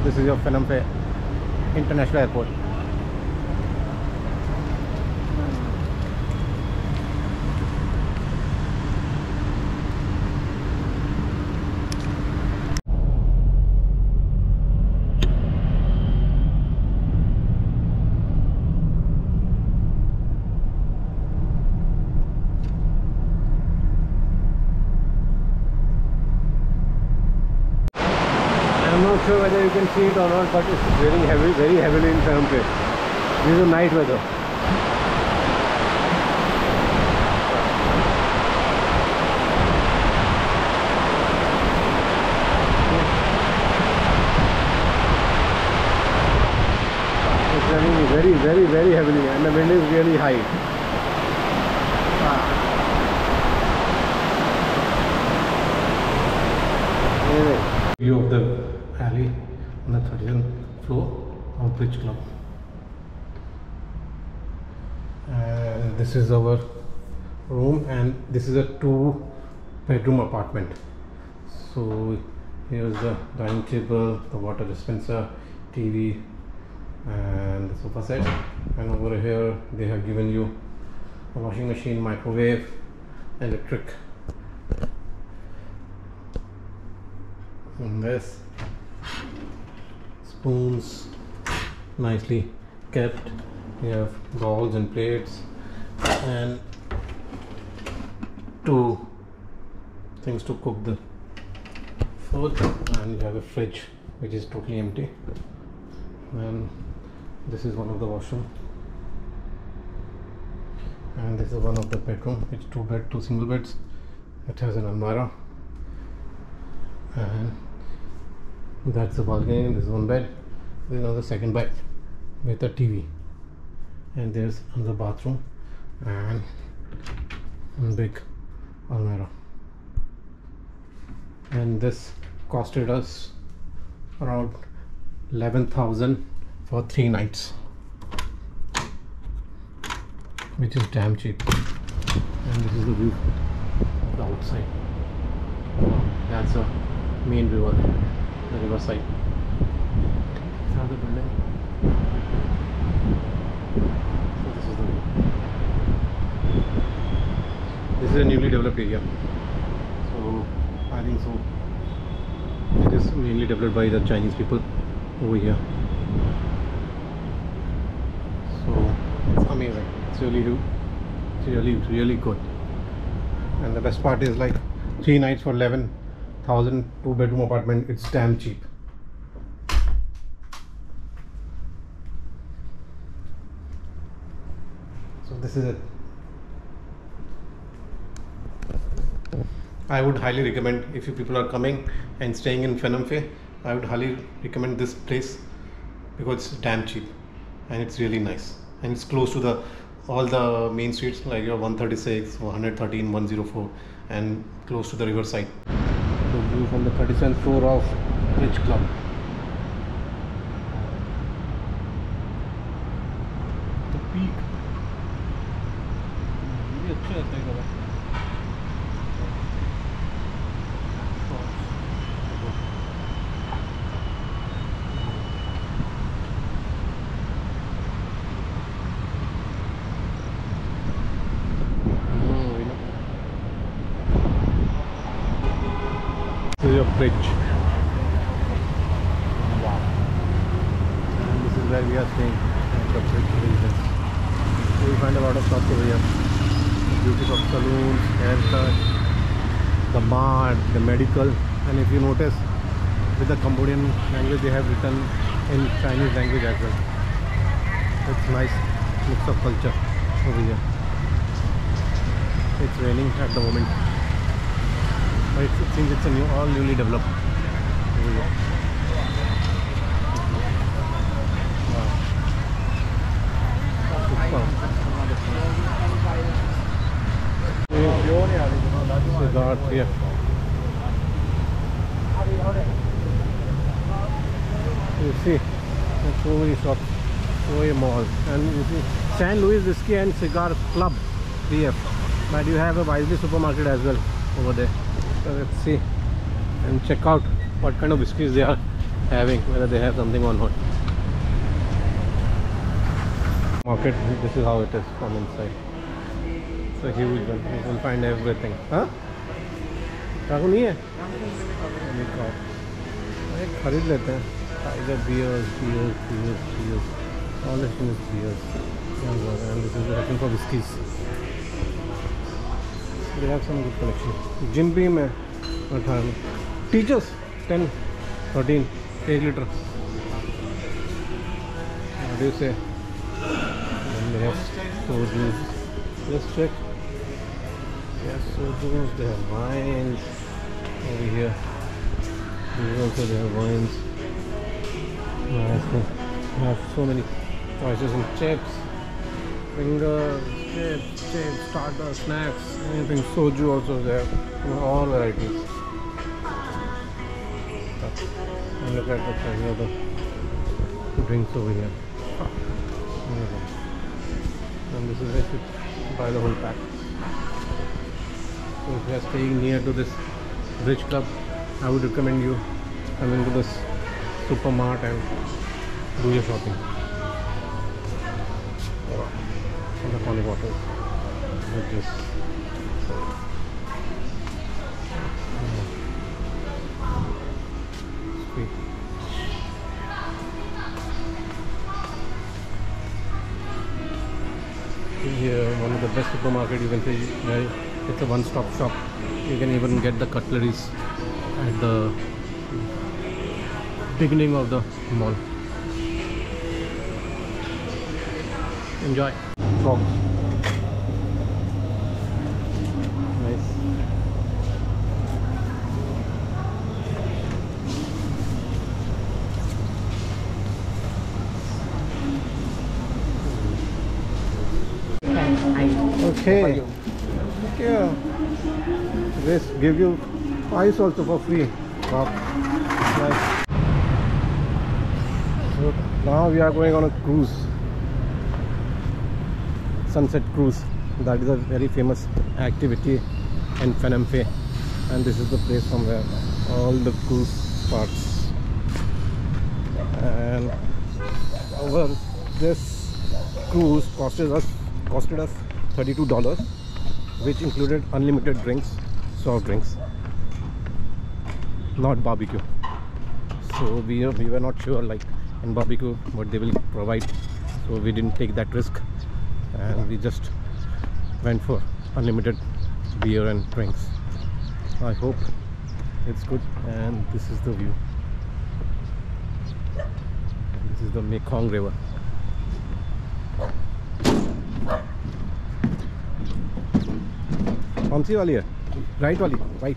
this is your Phnom Penh International Airport. I'm not sure whether you can see it or not, but it's raining very heavily in Phnom Penh. This is night weather. It's raining very heavily, and the wind is really high. Anyway, view of the alley on the 30th floor of Bridge Club. And this is our room, and this is a 2-bedroom apartment. So here's the dining table, the water dispenser, TV, and the sofa set. And over here they have given you a washing machine, microwave, electric. And this spoons, nicely kept. We have bowls and plates, and 2 things to cook the food, and you have a fridge which is totally empty. And this is one of the washroom, and this is one of the bedroom. It's 2 single beds. It has an almirah, and that's the balcony. This is one bed. This is another second bed with a TV, and there's another bathroom and one big almirah. And this costed us around 11,000 for 3 nights, which is damn cheap. And this is the view of the outside. That's a main river, the river side. Another building. So this is the view. This is a newly developed area. So I think so. It is mainly developed by the Chinese people over here. So it's amazing. It's really good. And the best part is, like, 3 nights for 11,000, 2-bedroom apartment. It's damn cheap. So this is it. I would highly recommend, if you people are coming and staying in Phnom Penh, I would highly recommend this place because it's damn cheap and it's really nice, and it's close to all the main streets, like your 136, 113, 104, and close to the riverside. The view from the 37th floor of Bridge Club. The peak. ये अच्छा लगता है इधर. This is your bridge. Wow. And this is where we are staying at the bridge residence. You will find a lot of shops over here. Beauty shop, saloons, haircut, the bar, the medical. And if you notice, with the Cambodian language, they have written in Chinese language as well. It's nice mix of culture over here. It's raining at the moment. It seems it's all newly developed over here. Wow. Cigar here. You see, there's so many shops, so many malls, and you see St. Louis Whiskey and Cigar Club, BF. But you have a Wisely supermarket as well over there. So let's see and check out what kind of whiskies they are having, whether they have something or not. Market, this is how it is from inside. It's a huge one. You will find everything. Huh? चाकू नहीं है? खरीद लेते हैं. Tiger beers. All the things beers. And this is the section for whiskeys. They have some good collection. Jim Beam है. Teachers 10, 13, 1 liter. What do you say? Then they have sodas. Let's check. Yes, sodas. They have wines over here. Here also they have wines. They have so many choices in chips, fingers, chips, starter, snacks, anything. Soju also there. All varieties. And look at the drinks over here. And this is where you buy the whole pack. So if you are staying near to this bridge club, I would recommend you coming to this supermart and do your shopping. And the tonic water. Just here, one of the best supermarket you can say. It's a one-stop shop. You can even get the cutleries at the beginning of the mall. Enjoy. Frogs. Nice. Okay. Yeah. This give you ice also for free. Wow. Nice. So now we are going on a cruise. Sunset cruise. That is a very famous activity in Phnom Penh, and this is the place from where all the cruise starts. And over this cruise costed us $32, which included unlimited drinks, soft drinks, not barbecue. So we were not sure like in barbecue what they will provide, so we didn't take that risk, and we just went for unlimited beer and drinks. I hope it's good. And this is the view. And this is the Mekong River. कौन सी वाली है? Right वाली? Right.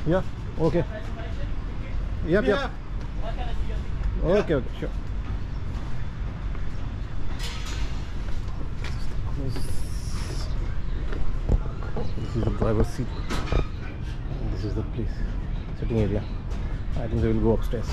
Yeah, okay. Yep. Okay, sure. This is the driver's seat. And this is the place, sitting area. I think they will go upstairs.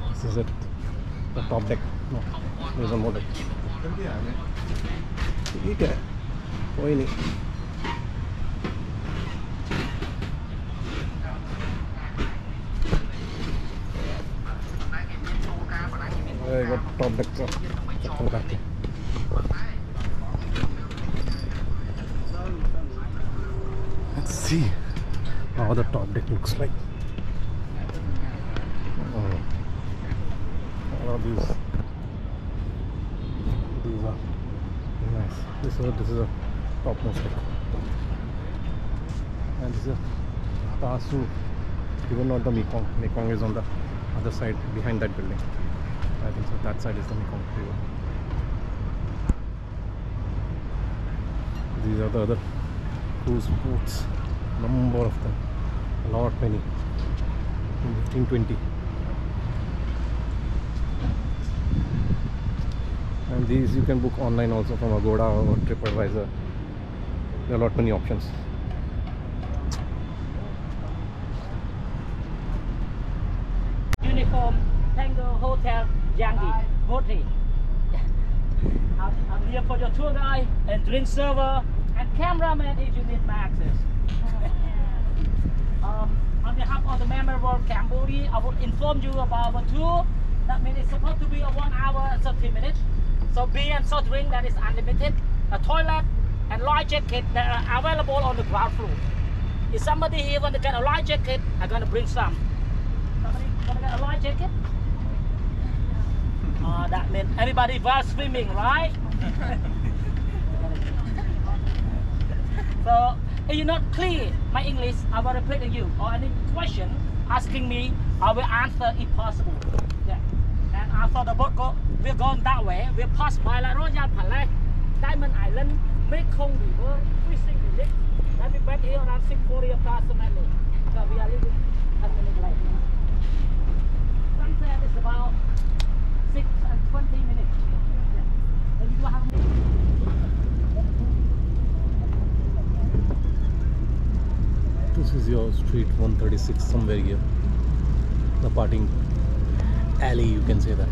This is it. The top deck. No, there's one more deck. ठीक है, कोई नहीं. Top deck का चक्कर काटते. Let's see how the top deck looks like. These are nice. This is a topmost deck, and this is Ta Su. Even not the Mekong. Mekong is on the other side behind that building. I think so. That side is the Mekong River. These are the other cruise boats. Number of them. A lot many. 15, 20. And And these you can book online also from Agoda or TripAdvisor. There are a lot many options. Uniform Tango Hotel Yangi Moti. I'm here for your tour guide and drink server and cameraman if you need my access. On behalf of the member of Cambodia, I will inform you about our tour. That means it's supposed to be a 1 hour and 30 minutes. So beer and soft drink that is unlimited, a toilet and life jacket that are available on the ground floor. If somebody here want to get a life jacket, I'm gonna bring some. Somebody gonna get a life jacket? That means everybody was swimming, right? So if you're not clear my English, I will repeat to you. Or any question asking me, I will answer if possible. Yeah. And after the boat we're going that way. We'll pass by La Royal Palais, Diamond Island, Mekong River, fishing village. Then we back here around 6:40 approximately. So we are leaving 10 minutes late. Sunset is about 6 and 20 minutes. Yeah. And you have This is your street 136 somewhere here. The parting alley, you can say that.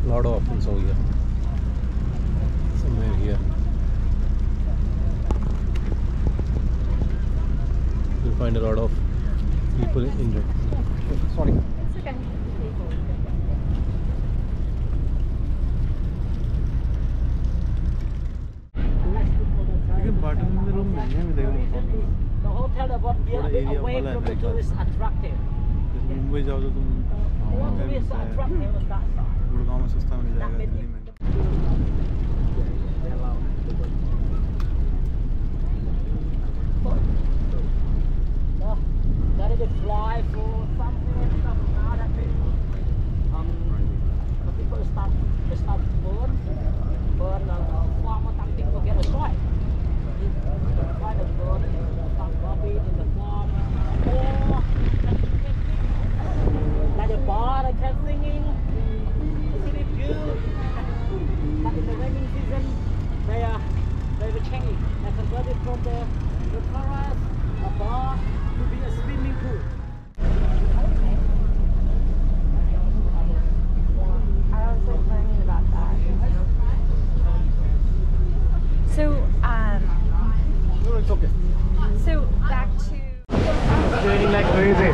A lot of options over here. Somewhere here. You'll find a lot of people in sorry. It's okay. लेकिन बाटन में room महंगे मिलेगा the hotel was away from the tourist attractive. Mumbai जाओ तो तुम Tourist attractive on that side. Gurgaon में सस्ता मिल जाएगा दिल्ली में That is a fly for something now that the people start burn farm or something to get a soil. Try to burn some rubbish in the farm or like a bar I can singing city view. But in the rainy season they will change. They convert it from the terrace, a bar to be a swimming pool. I was like learning about that. So, no, it's okay so back to it's raining like crazy